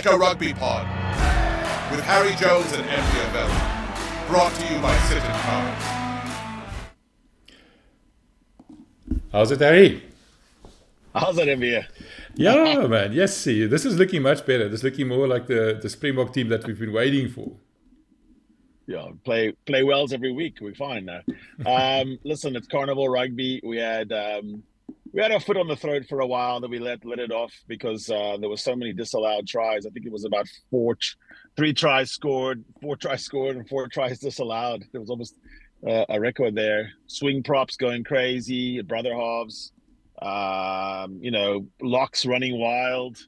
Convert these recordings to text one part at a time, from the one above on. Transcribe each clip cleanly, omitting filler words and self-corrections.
Like a Rugby Pod with Harry Jones and Andrea Welman. Brought to you by Sit and Cards. How's it, Harry? How's that, NBA? Yeah, man. Yes, see, this is looking much better. This is looking more like the Springbok team that we've been waiting for. Yeah, play Wells every week. We're fine now. Listen, it's Carnival Rugby. We had our foot on the throat for a while, then we let it off because there were so many disallowed tries. I think it was about 3 tries scored, 4 tries scored, and 4 tries disallowed. There was almost a record there. Swing props going crazy, brother halves, locks running wild.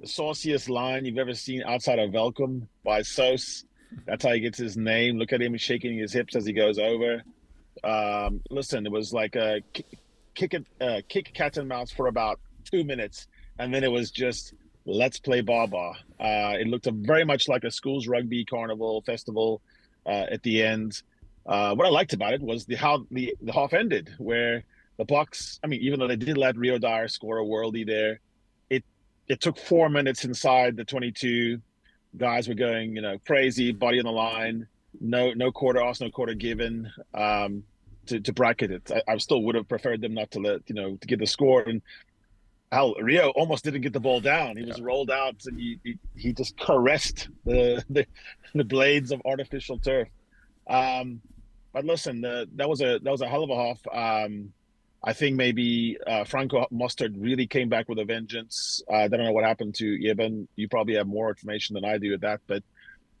The sauciest line you've ever seen outside of Welcome by Sos. That's how he gets his name. Look at him shaking his hips as he goes over. Listen, it was like a kick cat and mouse for about 2 minutes, and then it was just let's play Baba. It looked very much like a school's rugby carnival festival at the end. What I liked about it was how the half ended, where the Bucks, I mean, even though they did let Rio Dyer score a worldie there, it took 4 minutes inside the 22. Guys were going, crazy, body on the line, no quarter asked, no quarter given, to bracket it. I still would have preferred them not to to get the score. And Rio almost didn't get the ball down. He was rolled out, and he just caressed the blades of artificial turf. But listen, that was a hell of a half. I think maybe Franco Mostert really came back with a vengeance. I don't know what happened to Eben. You probably have more information than I do at that, but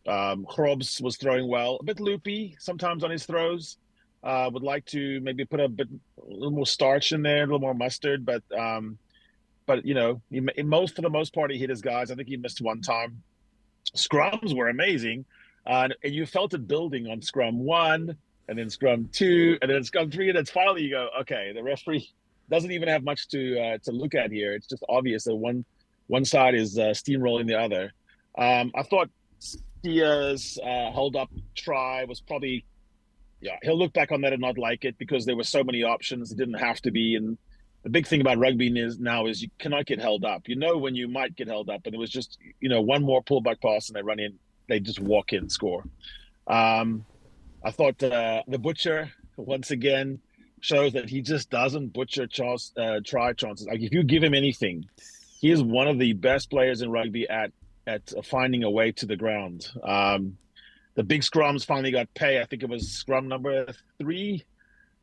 Grobs was throwing well, a bit loopy sometimes on his throws. Would like to maybe put a little more starch in there, a little more mustard, but for the most part, he hit his guys. I think he missed one time. Scrums were amazing, and you felt it building on scrum 1. And then scrum 2, and then scrum 3, and then finally you go, okay, the referee doesn't even have much to look at here. It's just obvious that one side is steamrolling the other. I thought Stia's hold-up try was probably, he'll look back on that and not like it because there were so many options. It didn't have to be. And the big thing about rugby now is you cannot get held up. You know when you might get held up, and it was just, one more pullback pass and they run in, they just walk in, score. I thought the butcher, once again, shows that he just doesn't butcher try chances. Like, if you give him anything, he is one of the best players in rugby at finding a way to the ground. The big scrums finally got pay. I think it was scrum number 3.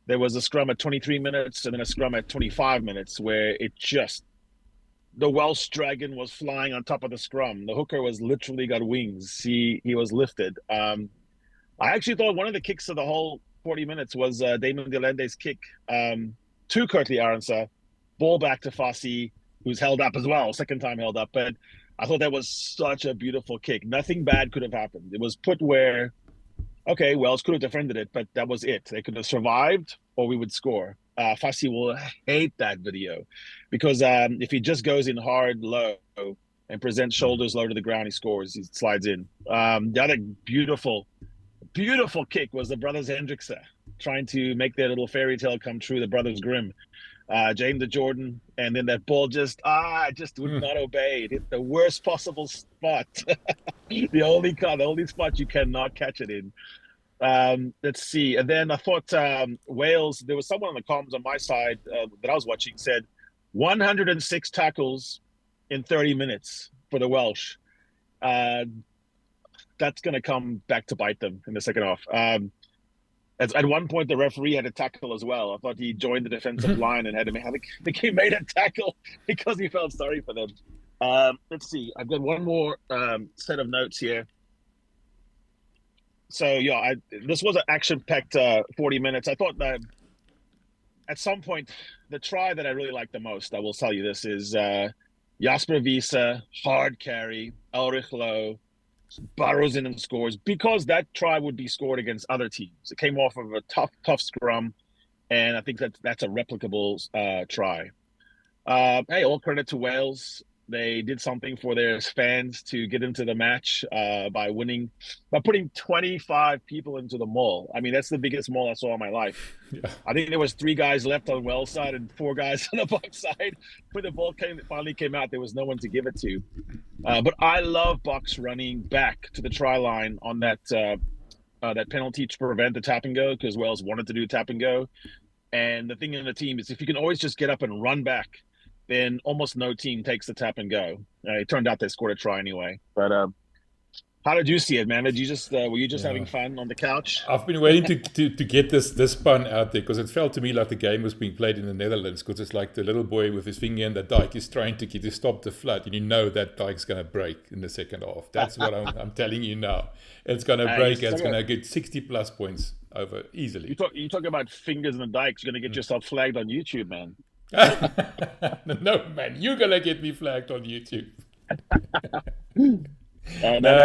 There was a scrum at 23 minutes and then a scrum at 25 minutes where the Welsh Dragon was flying on top of the scrum. The hooker was literally got wings. He was lifted. I actually thought one of the kicks of the whole 40 minutes was Damon Delende's kick to Curtly Arendse, ball back to Fassi, who's held up as well, second time held up. But I thought that was such a beautiful kick. Nothing bad could have happened. It was put where, okay, Wells could have defended it, but that was it. They could have survived or we would score. Fassi will hate that video because if he just goes in hard, low, and presents shoulders low to the ground, he scores, he slides in. The other beautiful kick was the brothers Hendrickse trying to make their little fairy tale come true, the brothers Grimm. James to Jordan, and then that ball just would not obey. It hit the worst possible spot. the only spot you cannot catch it in. Let's see. And then I thought Wales, there was someone on the comms on my side that I was watching said 106 tackles in 30 minutes for the Welsh. That's going to come back to bite them in the second half. At one point, the referee had a tackle as well. I thought he joined the defensive line and I think he made a tackle because he felt sorry for them. Let's see. I've got one more set of notes here. So, this was an action-packed 40 minutes. I thought that at some point, the try that I really liked the most, I will tell you this, is Jasper Wiese, hard carry, Ulrich Low, burrows in and scores, because that try would be scored against other teams. It came off of a tough scrum, and I think that's a replicable try. Hey, all credit to Wales. they did something for their fans to get into the match by putting 25 people into the mall. I mean, that's the biggest mall I saw in my life. Yeah. I think there was 3 guys left on Wells side and 4 guys on the Box side. When the ball finally came out, there was no one to give it to. But I love Box running back to the try line on that penalty to prevent the tap and go, because Wells wanted to do tap and go. And the thing in the team is if you can always just get up and run back, then almost no team takes the tap and go. It turned out they scored a try anyway. But how did you see it, man? Did you just were you just having fun on the couch? I've been waiting to get this pun out there, because it felt to me like the game was being played in the Netherlands, because it's like the little boy with his finger in the dike is trying to stop the flood, and you know that dike's going to break in the second half. That's what I'm telling you now. It's going to break. It's going to get 60+ points over easily. You talk about fingers in the dikes. You're going to get yourself flagged on YouTube, man. No, man, you're going to get me flagged on YouTube. No,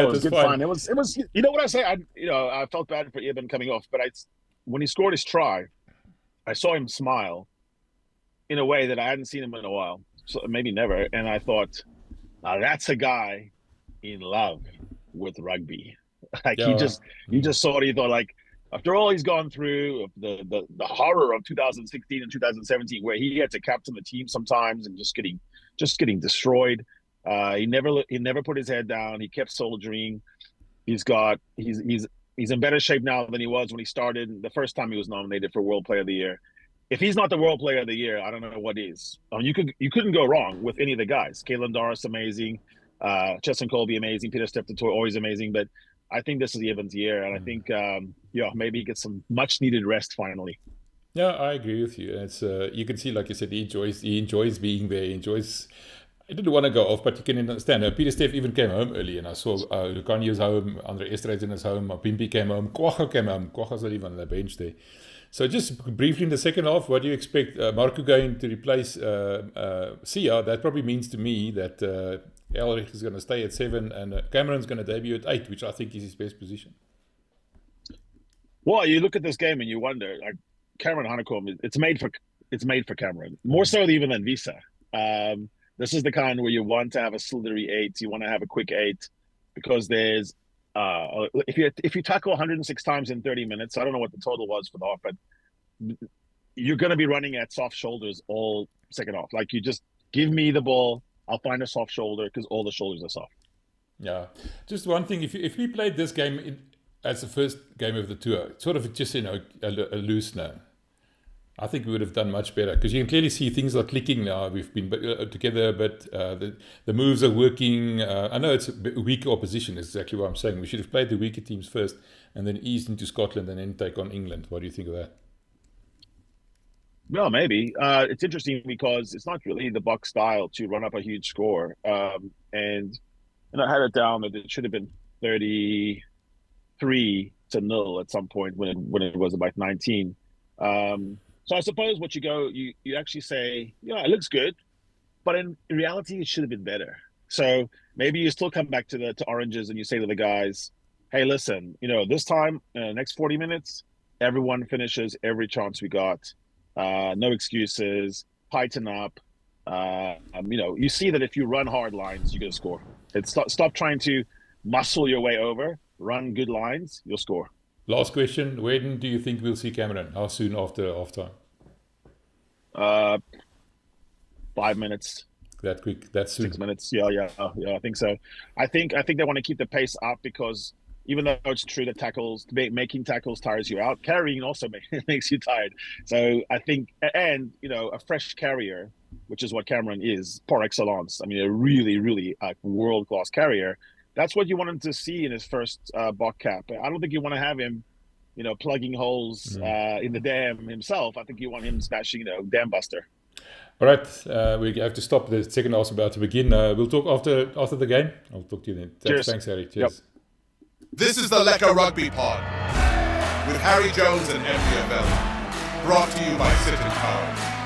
it was good fun. It was. You know what I say? I felt bad for Eben coming off, but when he scored his try, I saw him smile in a way that I hadn't seen him in a while, so maybe never. And I thought, now that's a guy in love with rugby. Like you just saw it. He thought, like, after all he's gone through, the horror of 2016 and 2017, where he had to captain the team sometimes and just getting destroyed. He never put his head down. He kept soldiering. He's in better shape now than he was when he started the first time he was nominated for World Player of the Year. If he's not the World Player of the Year, I don't know what is. You couldn't go wrong with any of the guys. Kalen Doris amazing, Chesson Colby amazing, Peter Steptoe always amazing. But I think this is Evan's year, and I think maybe he gets some much needed rest finally. Yeah, I agree with you. It's you can see, like you said, he enjoys being there. He enjoys. I didn't want to go off, but you can understand. Peter Steff even came home early, and I saw Lucanio's home, Andre Esterhuizen is home, Pimpi came home, Kwagga came home. Kwagga's not even on the bench there. So just briefly in the second half, what do you expect? Marco going to replace Sia? That probably means to me that Elrich is going to stay at 7 and Cameron's going to debut at 8, which I think is his best position. Well, you look at this game and you wonder, like, Cameron Honeycomb, it's made for Cameron, more so even than Visa. This is the kind where you want to have a slithery 8, you want to have a quick 8, because there's if you tackle 106 times in 30 minutes, I don't know what the total was for the half, but you're going to be running at soft shoulders all second half. Like, you just give me the ball, I'll find a soft shoulder, because all the shoulders are soft. Yeah. Just one thing, if we played this game as the first game of the tour, sort of just, a loose now, I think we would have done much better, because you can clearly see things are clicking now. We've been together, but the moves are working. I know it's a weaker opposition, is exactly what I'm saying. We should have played the weaker teams first and then eased into Scotland and then take on England. What do you think of that? Well, maybe. It's interesting because it's not really the Buck style to run up a huge score. And I had it down that it should have been 33-0 at some point when it was about 19. So I suppose what you actually say, it looks good, but in reality, it should have been better. So maybe you still come back to Oranges and you say to the guys, hey, listen, this time, next 40 minutes, everyone finishes every chance we got. No excuses, tighten up. You see that if you run hard lines, you're going to score. Stop trying to muscle your way over, run good lines, you'll score. Last question, when do you think we'll see Cameron? How soon after halftime? 5 minutes. That quick? That soon? 6 minutes. Yeah, I think so. I think they want to keep the pace up, because even though it's true that making tackles tires you out, carrying also makes you tired. So I think, and a fresh carrier, which is what Cameron is par excellence. I mean, a really, really world-class carrier. That's what you want him to see in his first Bok cap. I don't think you want to have him, plugging holes in the dam himself. I think you want him smashing, dam buster. All right, we have to stop. The second half's about to begin. We'll talk after the game. I'll talk to you then. Cheers. Thanks, Harry. Cheers. Yep. This is the Lekker Rugby Pod with Harry Jones and Emily Welman. Brought to you by Sit and Cards.